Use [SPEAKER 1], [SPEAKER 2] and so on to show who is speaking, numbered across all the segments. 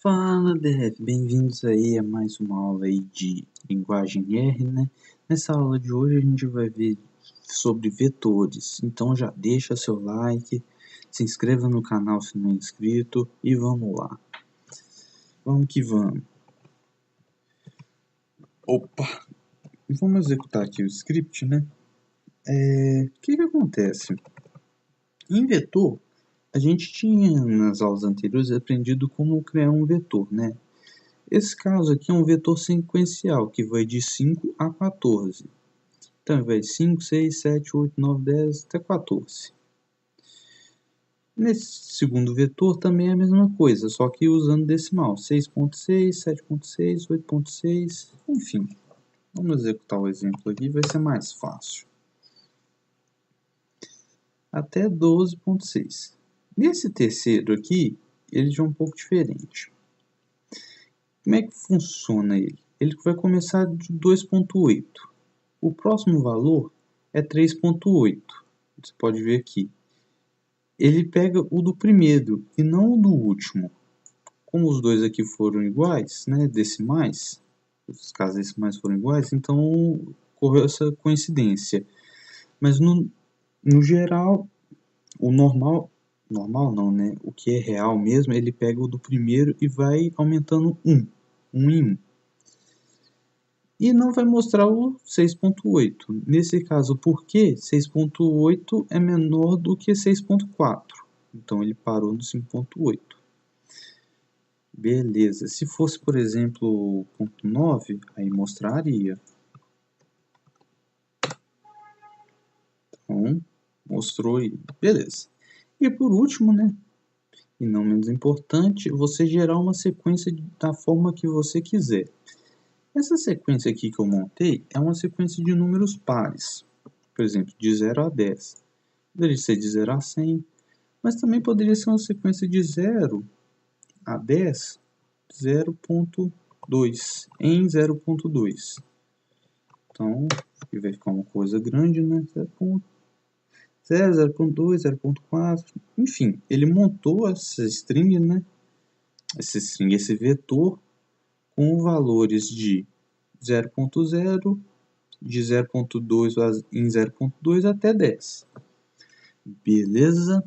[SPEAKER 1] Fala, Dev, bem-vindos aí a mais uma aula aí de linguagem R, né? Nessa aula de hoje a gente vai ver sobre vetores, então já deixa seu like, se inscreva no canal se não é inscrito e vamos lá. Vamos que vamos. Opa! Vamos executar aqui o script, né? O que acontece? Em vetor, a gente tinha nas aulas anteriores aprendido como criar um vetor, né? Esse caso aqui é um vetor sequencial, que vai de 5 a 14. Então, vai de 5, 6, 7, 8, 9, 10 até 14. Nesse segundo vetor também é a mesma coisa, só que usando decimal. 6.6, 7.6, 8.6, enfim. Vamos executar o exemplo aqui, vai ser mais fácil. Até 12.6. Nesse terceiro aqui, ele já é um pouco diferente. Como é que funciona ele? Ele vai começar de 2.8. O próximo valor é 3.8. Você pode ver aqui. Ele pega o do primeiro e não o do último. Como os dois aqui foram iguais, né, decimais, os casos decimais foram iguais, então ocorreu essa coincidência. Mas no geral, o normal não, né? O que é real mesmo, ele pega o do primeiro e vai aumentando um em um. E não vai mostrar o 6.8. Nesse caso, por que 6.8 é menor do que 6.4? Então, ele parou no 5.8. Beleza. Se fosse, por exemplo, 0.9, aí mostraria. Então, mostrou aí. Beleza. E por último, né? E não menos importante, você gerar uma sequência da forma que você quiser. Essa sequência aqui que eu montei é uma sequência de números pares. Por exemplo, de 0 a 10. Poderia ser de 0 a 100, mas também poderia ser uma sequência de 0 a 10, 0.2, em 0.2. Então, aqui vai ficar uma coisa grande, né? 0.0, 0.2, 0.4, enfim, ele montou essa string, né? Esse vetor, com valores de 0.0, de 0.2 em 0.2 até 10. Beleza?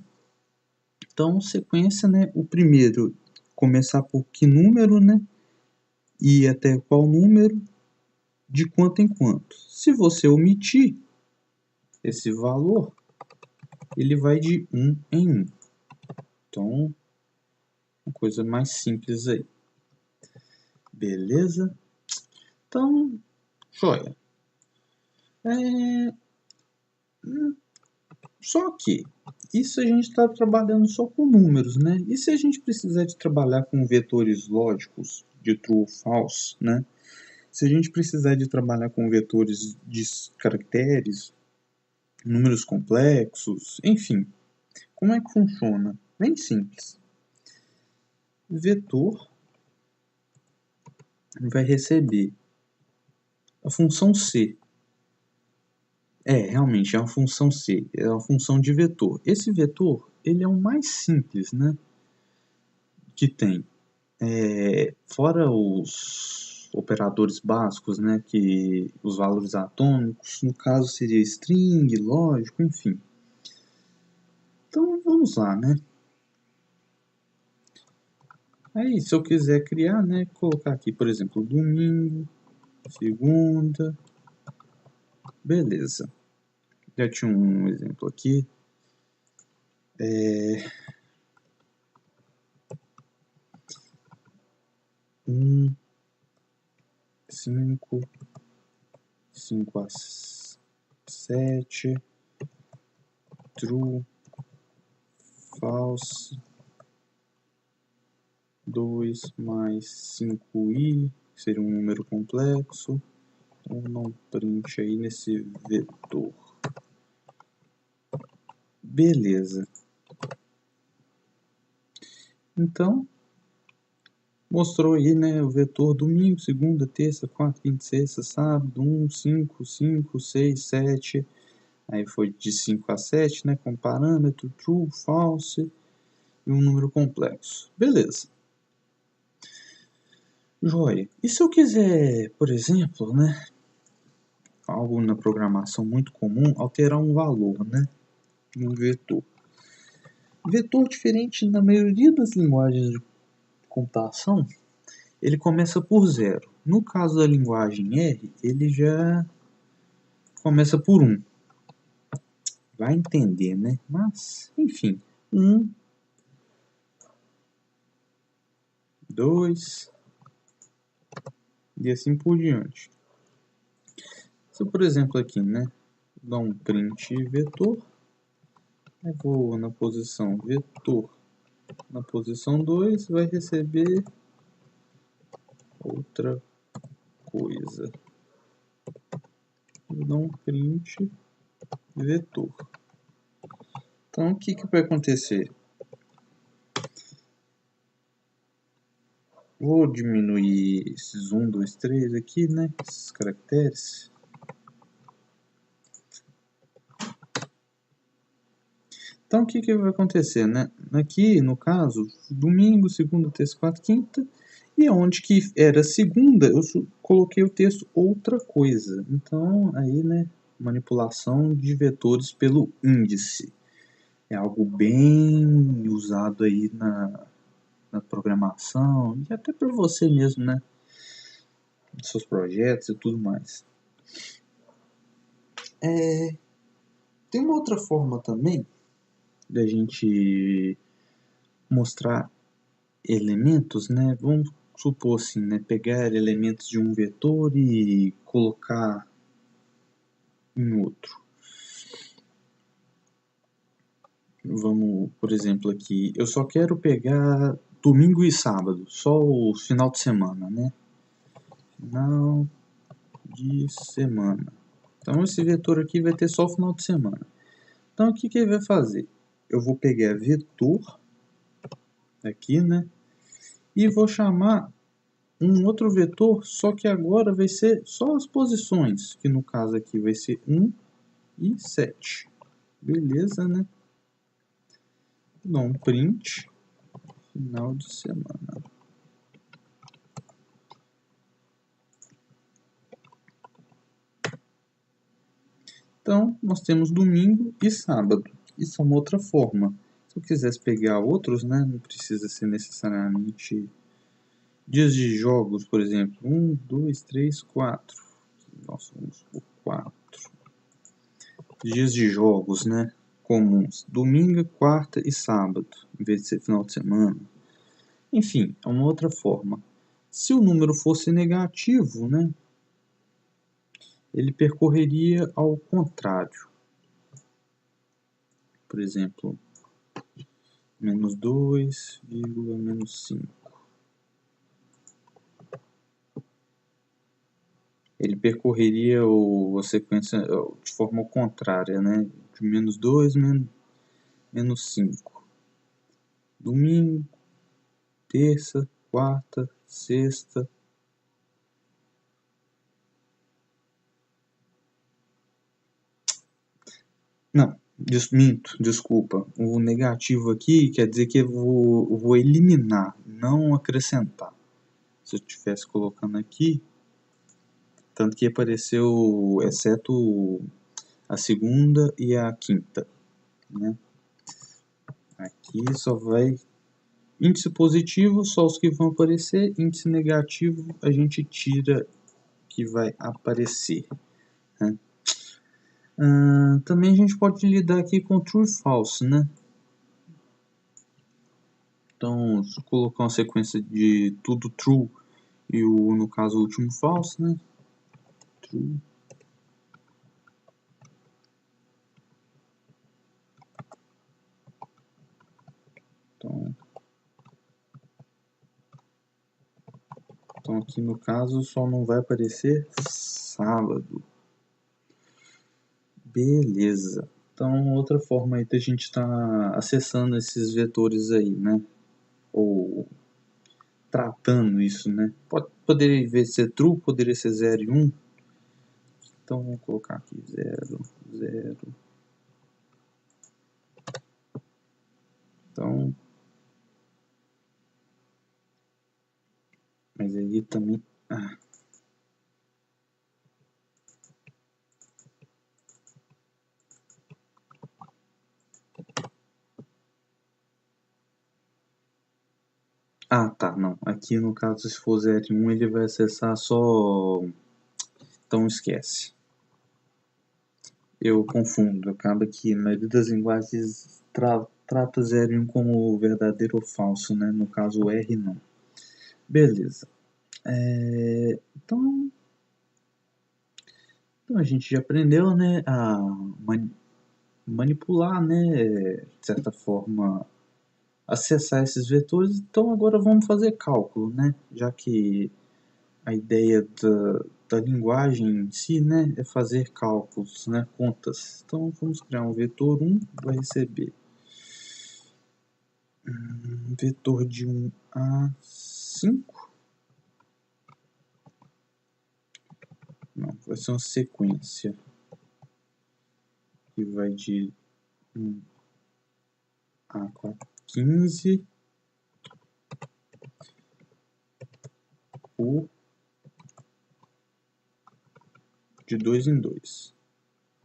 [SPEAKER 1] Então, sequência, né? O primeiro, começar por que número, né? E até qual número, de quanto em quanto. Se você omitir esse valor, ele vai de 1 em 1. Então, uma coisa mais simples aí. Beleza? Então, joia. Só que isso a gente está trabalhando só com números, né? E se a gente precisar de trabalhar com vetores lógicos de true ou false, né? Se a gente precisar de trabalhar com vetores de caracteres, números complexos, enfim, como é que funciona? Bem simples. Vetor vai receber a função C. Realmente é uma função C, é uma função de vetor. Esse vetor, ele é o mais simples, né? Que tem. Fora os operadores básicos, né, que os valores atômicos, no caso seria string, lógico, enfim. Então vamos lá, né? Aí se eu quiser criar, né, colocar aqui, por exemplo, domingo, segunda, beleza. Já tinha um exemplo aqui. 5, 5 a 7, true, false, 2 mais 5i, que seria um número complexo. Então, não print aí nesse vetor. Beleza. Então, mostrou aí, né, o vetor domingo, segunda, terça, quarta, quinta, sexta, sábado, 1, 5, 5, 6, 7. Aí foi de 5 a 7, né, com parâmetro, true, false e um número complexo. Beleza. Joia. E se eu quiser, por exemplo, né, algo na programação muito comum, alterar um valor, né, em um vetor. Vetor, diferente na maioria das linguagens de computação, ele começa por zero. No caso da linguagem R, ele já começa por 1. Vai entender, né? Mas, enfim, 1, 2 e assim por diante. Se, por exemplo, aqui, né, dar um print vetor, eu vou na posição vetor, na posição 2, vai receber outra coisa. Vou dar um print vetor. Então, o que vai acontecer? Vou diminuir esses 1, 2, 3 aqui, né? Esses caracteres. Então, o que vai acontecer, né? Aqui, no caso, domingo, segunda, terça, quarta, quinta. E onde que era segunda, eu coloquei o texto outra coisa. Então, aí, né? Manipulação de vetores pelo índice. É algo bem usado aí na programação e até por você mesmo, né? Seus projetos e tudo mais. Tem uma outra forma também da gente mostrar elementos, né? Vamos supor assim, né? Pegar elementos de um vetor e colocar em outro. Vamos, por exemplo, aqui, eu só quero pegar domingo e sábado, só o final de semana, né? Final de semana. Então esse vetor aqui vai ter só o final de semana. Então o que ele vai fazer? Eu vou pegar vetor aqui, né? E vou chamar um outro vetor, só que agora vai ser só as posições, que no caso aqui vai ser 1 e 7. Beleza, né? Dá um print, final de semana. Então, nós temos domingo e sábado. Isso é uma outra forma. Se eu quisesse pegar outros, né, não precisa ser necessariamente dias de jogos, por exemplo. 1, 2, 3, 4. Nossa, vamos por 4. Dias de jogos, né, comuns. Domingo, quarta e sábado, em vez de ser final de semana. Enfim, é uma outra forma. Se o número fosse negativo, né, ele percorreria ao contrário. Por exemplo, menos 2, menos 5. Ele percorreria a sequência de forma contrária, né? De menos 2, menos 5. Domingo, terça, quarta, sexta. Não, minto, desculpa. O negativo aqui quer dizer que eu vou eliminar, não acrescentar. Se eu estivesse colocando aqui, tanto que apareceu, exceto a segunda e a quinta, né? Aqui só vai índice positivo, só os que vão aparecer. Índice negativo, a gente tira que vai aparecer, né? Também a gente pode lidar aqui com true e false, né? Então, se eu colocar uma sequência de tudo true e no caso o último false, né? True. Então aqui no caso só não vai aparecer sábado. Beleza. Então outra forma aí da gente estar acessando esses vetores aí, né? Ou tratando isso, né? Poderia ser true, poderia ser 0 e 1. Então vamos colocar aqui 0, 0. Então Mas aí também... tá, não. Aqui no caso, se for 0 e 1, ele vai acessar só... Então esquece. Eu confundo. Acaba que na maioria das linguagens trata 0 e 1 como verdadeiro ou falso, né? No caso, o R não. Beleza. Então a gente já aprendeu, né, a manipular, né, de certa forma, acessar esses vetores. Então agora vamos fazer cálculo, né, já que a ideia da linguagem em si, né, é fazer cálculos, né, contas. Então vamos criar um vetor 1, vai receber um vetor de 1 a 5. Não, vai ser uma sequência que vai de 1 a 15 por de 2 em 2.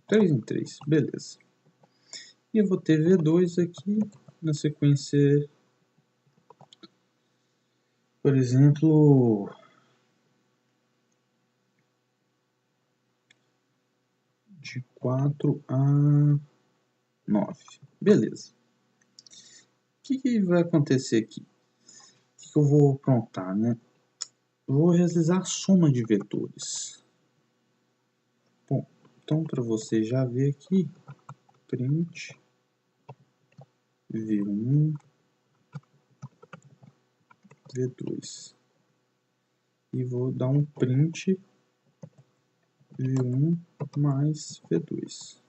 [SPEAKER 1] 3 em 3, beleza. E eu vou ter V2 aqui na sequência, por exemplo, de 4 a 9. Beleza. O que vai acontecer aqui? O que eu vou aprontar, né? Eu vou realizar a soma de vetores. Bom, então para você já ver aqui, print V1, V2. E vou dar um print V1 mais V2.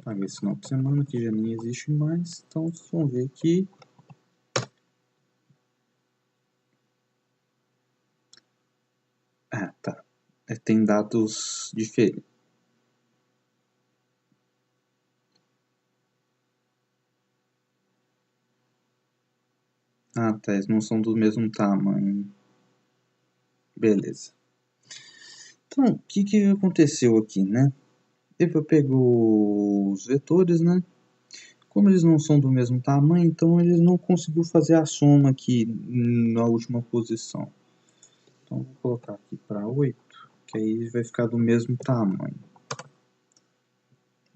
[SPEAKER 1] Paguei esse final de semana que já nem existe mais, então vocês vão ver que tá. Tem dados diferentes. Tá, eles não são do mesmo tamanho. Beleza. Então, o que aconteceu aqui, né? Eu pego os vetores, né? Como eles não são do mesmo tamanho, então ele não conseguiu fazer a soma aqui na última posição. Então, vou colocar aqui para 8, que aí vai ficar do mesmo tamanho.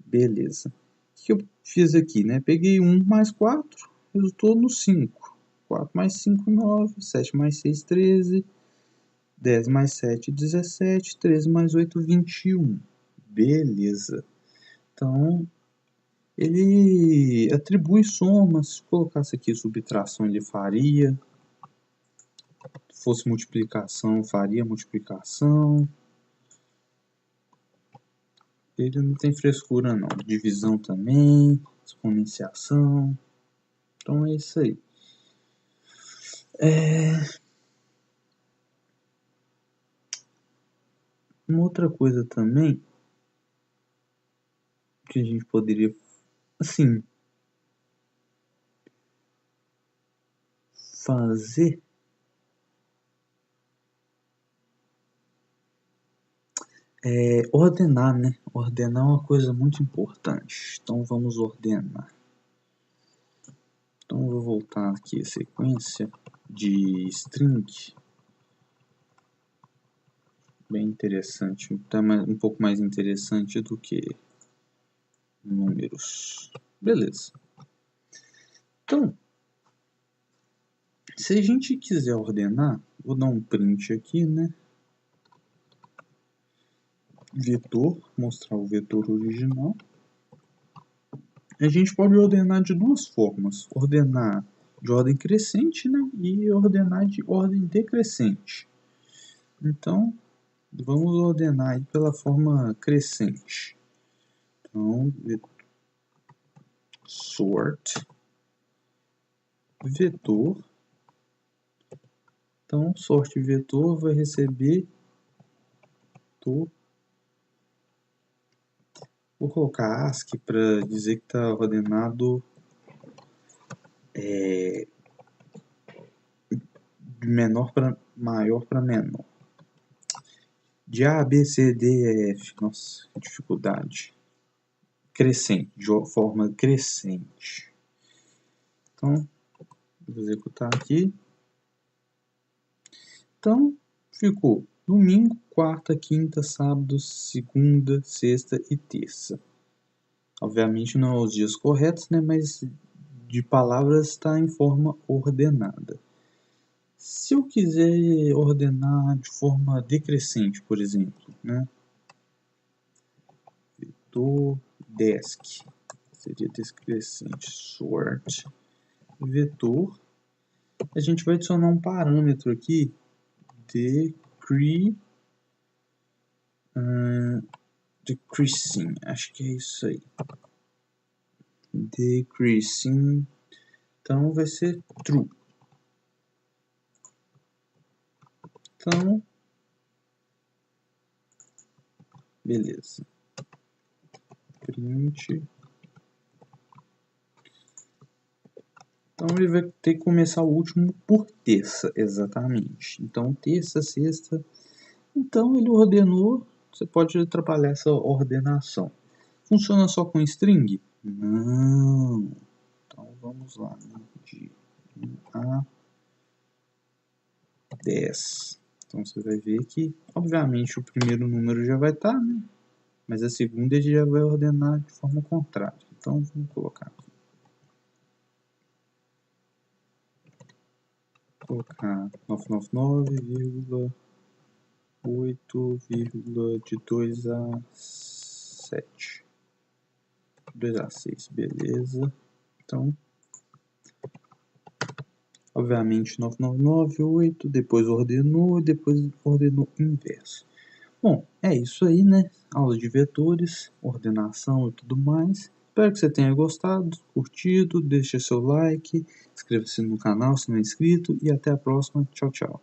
[SPEAKER 1] Beleza. O que eu fiz aqui, né? Peguei 1 mais 4, resultou no 5. 4 mais 5, 9. 7 mais 6, 13. 10 mais 7, 17. 13 mais 8, 21. Beleza. Então, ele atribui somas. Se colocasse aqui subtração, ele faria. Se fosse multiplicação, faria multiplicação. Ele não tem frescura, não. Divisão também. Exponenciação. Então, é isso aí. Uma outra coisa também que a gente poderia, assim, fazer é ordenar, né? Ordenar é uma coisa muito importante. Então vamos ordenar. Então eu vou voltar aqui a sequência de string. Bem interessante, um pouco mais interessante do que números. Beleza. Então, se a gente quiser ordenar, vou dar um print aqui, né? Vetor, mostrar o vetor original. A gente pode ordenar de duas formas. Ordenar de ordem crescente, né? E ordenar de ordem decrescente. Então, vamos ordenar aí pela forma crescente. Então, sort vetor. Então, sort vetor vai receber vetor. Vou colocar ASCII para dizer que está ordenado menor para maior para menor. De A, B, C, D, E, F. Nossa, que dificuldade. Crescente, de forma crescente. Então, vou executar aqui. Então, ficou domingo, quarta, quinta, sábado, segunda, sexta e terça. Obviamente não é os dias corretos, né? Mas de palavras está em forma ordenada. Se eu quiser ordenar de forma decrescente, por exemplo, né? Vetor desk seria decrescente, sort vetor. A gente vai adicionar um parâmetro aqui, decreasing, acho que é isso aí. Decreasing, então vai ser true. Então, beleza. Print. Então ele vai ter que começar o último por terça, exatamente. Então terça, sexta. Então ele ordenou. Você pode trabalhar essa ordenação. Funciona só com string? Não. Então vamos lá, né? De 1 a 10. Então você vai ver que, obviamente, o primeiro número já vai estar, né? Mas a segunda ele já vai ordenar de forma contrária. Então vamos colocar aqui. Vou colocar 999,8, de 2 a 7. 2 a 6, beleza. Então, obviamente 999,8, depois ordenou inverso. Bom, é isso aí, né? Aula de vetores, ordenação e tudo mais. Espero que você tenha gostado, curtido, deixe seu like, inscreva-se no canal se não é inscrito e até a próxima. Tchau, tchau.